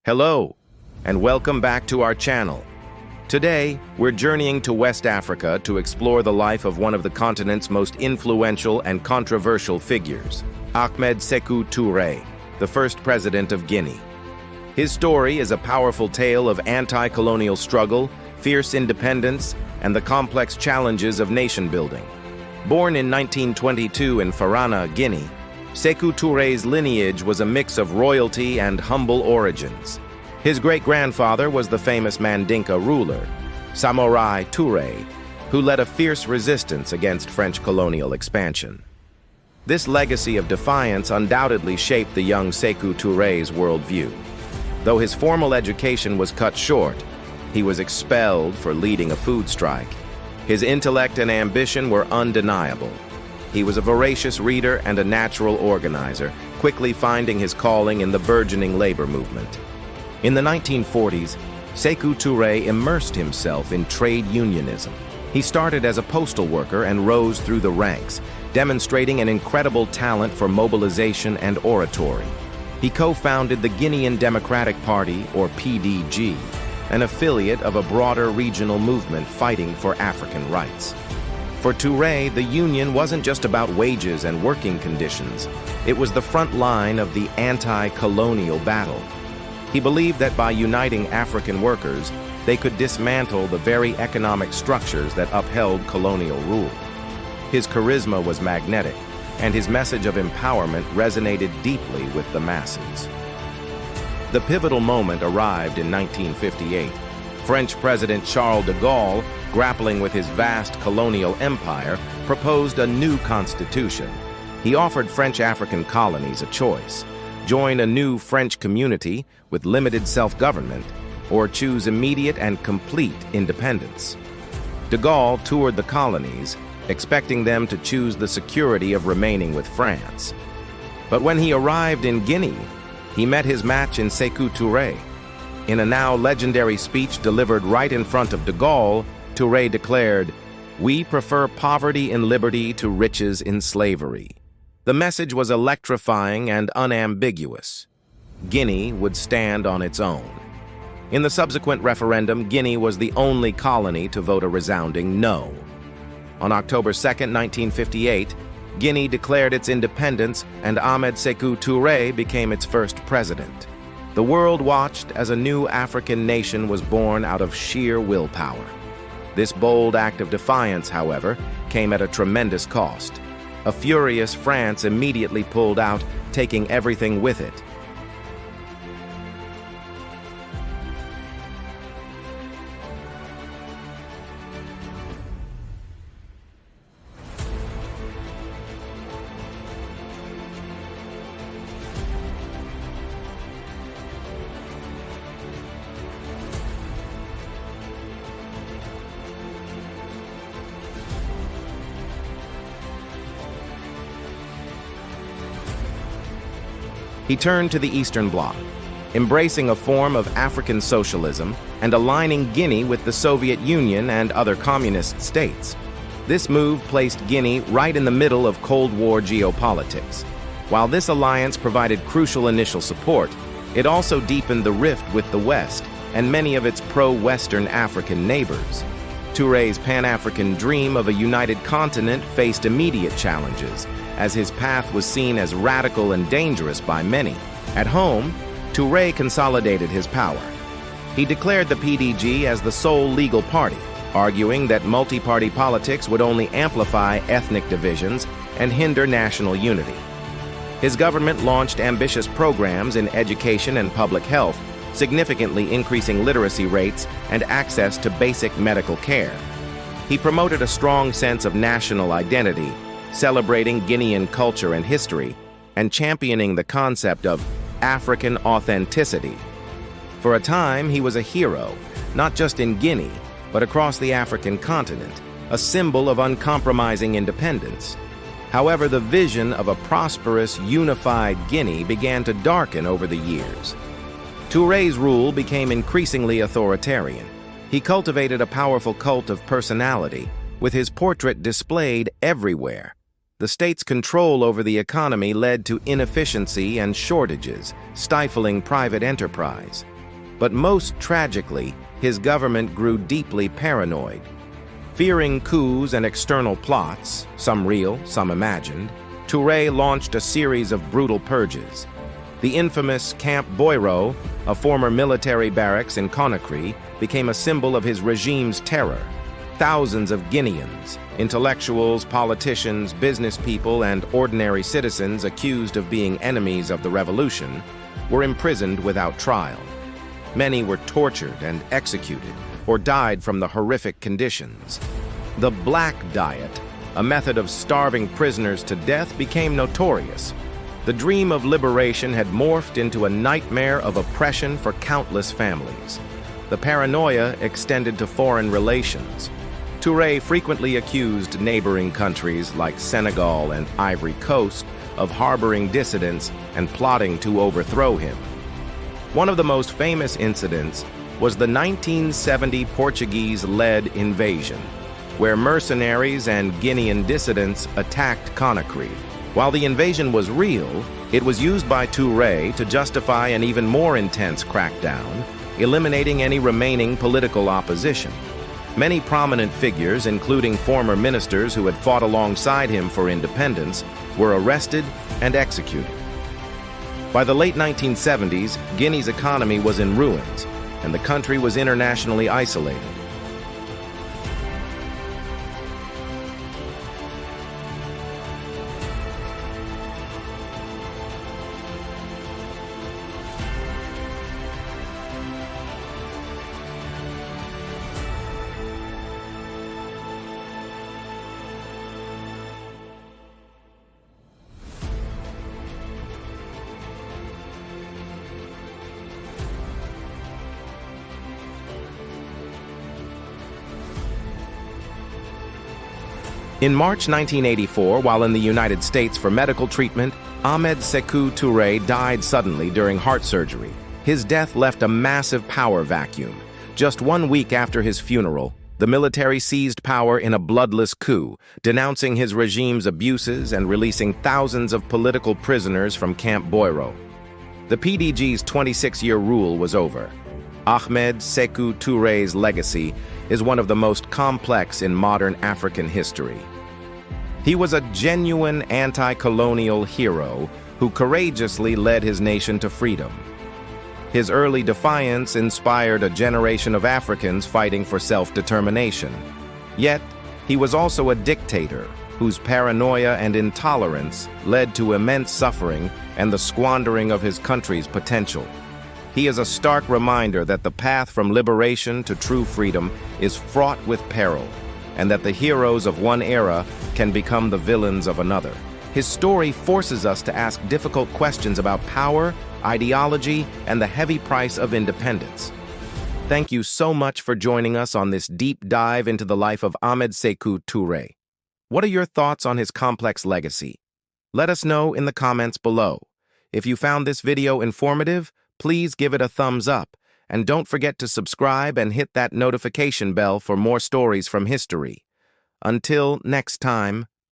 Hello, and welcome back to our channel. Today, we're journeying to West Africa to explore the life of one of the continent's most influential and controversial figures, Ahmed Sékou Touré, the first president of Guinea. His story is a powerful tale of anti-colonial struggle, fierce independence, and the complex challenges of nation-building. Born in 1922 in Farana, Guinea, Sékou Touré's lineage was a mix of royalty and humble origins. His great-grandfather was the famous Mandinka ruler, Samurai Touré, who led a fierce resistance against French colonial expansion. This legacy of defiance undoubtedly shaped the young Sékou Touré's worldview. Though his formal education was cut short, he was expelled for leading a food strike. His intellect and ambition were undeniable. He was a voracious reader and a natural organizer, quickly finding his calling in the burgeoning labor movement. In the 1940s, Sékou Touré immersed himself in trade unionism. He started as a postal worker and rose through the ranks, demonstrating an incredible talent for mobilization and oratory. He co-founded the Guinean Democratic Party, or PDG, an affiliate of a broader regional movement fighting for African rights. For Touré, the union wasn't just about wages and working conditions. It was the front line of the anti-colonial battle. He believed that by uniting African workers, they could dismantle the very economic structures that upheld colonial rule. His charisma was magnetic, and his message of empowerment resonated deeply with the masses. The pivotal moment arrived in 1958. French President Charles de Gaulle, grappling with his vast colonial empire, proposed a new constitution. He offered French African colonies a choice: join a new French community with limited self-government, or choose immediate and complete independence. De Gaulle toured the colonies, expecting them to choose the security of remaining with France. But when he arrived in Guinea, he met his match in Sékou Touré. In a now legendary speech delivered right in front of de Gaulle, Touré declared, "We prefer poverty in liberty to riches in slavery." The message was electrifying and unambiguous. Guinea would stand on its own. In the subsequent referendum, Guinea was the only colony to vote a resounding no. On October 2, 1958, Guinea declared its independence, and Ahmed Sékou Touré became its first president. The world watched as a new African nation was born out of sheer willpower. This bold act of defiance, however, came at a tremendous cost. A furious France immediately pulled out, taking everything with it. He turned to the Eastern Bloc, embracing a form of African socialism and aligning Guinea with the Soviet Union and other communist states. This move placed Guinea right in the middle of Cold War geopolitics. While this alliance provided crucial initial support, it also deepened the rift with the West and many of its pro-Western African neighbors. Touré's Pan-African dream of a united continent faced immediate challenges, as his path was seen as radical and dangerous by many. At home, Touré consolidated his power. He declared the PDG as the sole legal party, arguing that multi-party politics would only amplify ethnic divisions and hinder national unity. His government launched ambitious programs in education and public health, significantly increasing literacy rates and access to basic medical care. He promoted a strong sense of national identity, celebrating Guinean culture and history, and championing the concept of African authenticity. For a time, he was a hero, not just in Guinea, but across the African continent, a symbol of uncompromising independence. However, the vision of a prosperous, unified Guinea began to darken over the years. Touré's rule became increasingly authoritarian. He cultivated a powerful cult of personality, with his portrait displayed everywhere. the state's control over the economy led to inefficiency and shortages, stifling private enterprise. But most tragically, his government grew deeply paranoid. Fearing coups and external plots, some real, some imagined, Touré launched a series of brutal purges. The infamous Camp Boiro, a former military barracks in Conakry, became a symbol of his regime's terror. Thousands of Guineans, intellectuals, politicians, business people, and ordinary citizens accused of being enemies of the revolution, were imprisoned without trial. Many were tortured and executed, or died from the horrific conditions. The Black Diet, a method of starving prisoners to death, became notorious. The dream of liberation had morphed into a nightmare of oppression for countless families. The paranoia extended to foreign relations. Touré frequently accused neighboring countries like Senegal and Ivory Coast of harboring dissidents and plotting to overthrow him. One of the most famous incidents was the 1970 Portuguese-led invasion, where mercenaries and Guinean dissidents attacked Conakry. While the invasion was real, it was used by Touré to justify an even more intense crackdown, eliminating any remaining political opposition. Many prominent figures, including former ministers who had fought alongside him for independence, were arrested and executed. By the late 1970s, Guinea's economy was in ruins, and the country was internationally isolated. In March 1984, while in the United States for medical treatment, Ahmed Sékou Touré died suddenly during heart surgery. His death left a massive power vacuum. Just 1 week after his funeral, the military seized power in a bloodless coup, denouncing his regime's abuses and releasing thousands of political prisoners from Camp Boiro. The PDG's 26-year rule was over. Ahmed Sékou Touré's legacy is one of the most complex in modern African history. He was a genuine anti-colonial hero who courageously led his nation to freedom. His early defiance inspired a generation of Africans fighting for self-determination. Yet, he was also a dictator whose paranoia and intolerance led to immense suffering and the squandering of his country's potential. He is a stark reminder that the path from liberation to true freedom is fraught with peril, and that the heroes of one era can become the villains of another. His story forces us to ask difficult questions about power, ideology, and the heavy price of independence. Thank you so much for joining us on this deep dive into the life of Ahmed Sékou Touré. What are your thoughts on his complex legacy? Let us know in the comments below. If you found this video informative, please give it a thumbs up, and don't forget to subscribe and hit that notification bell for more stories from history. Until next time.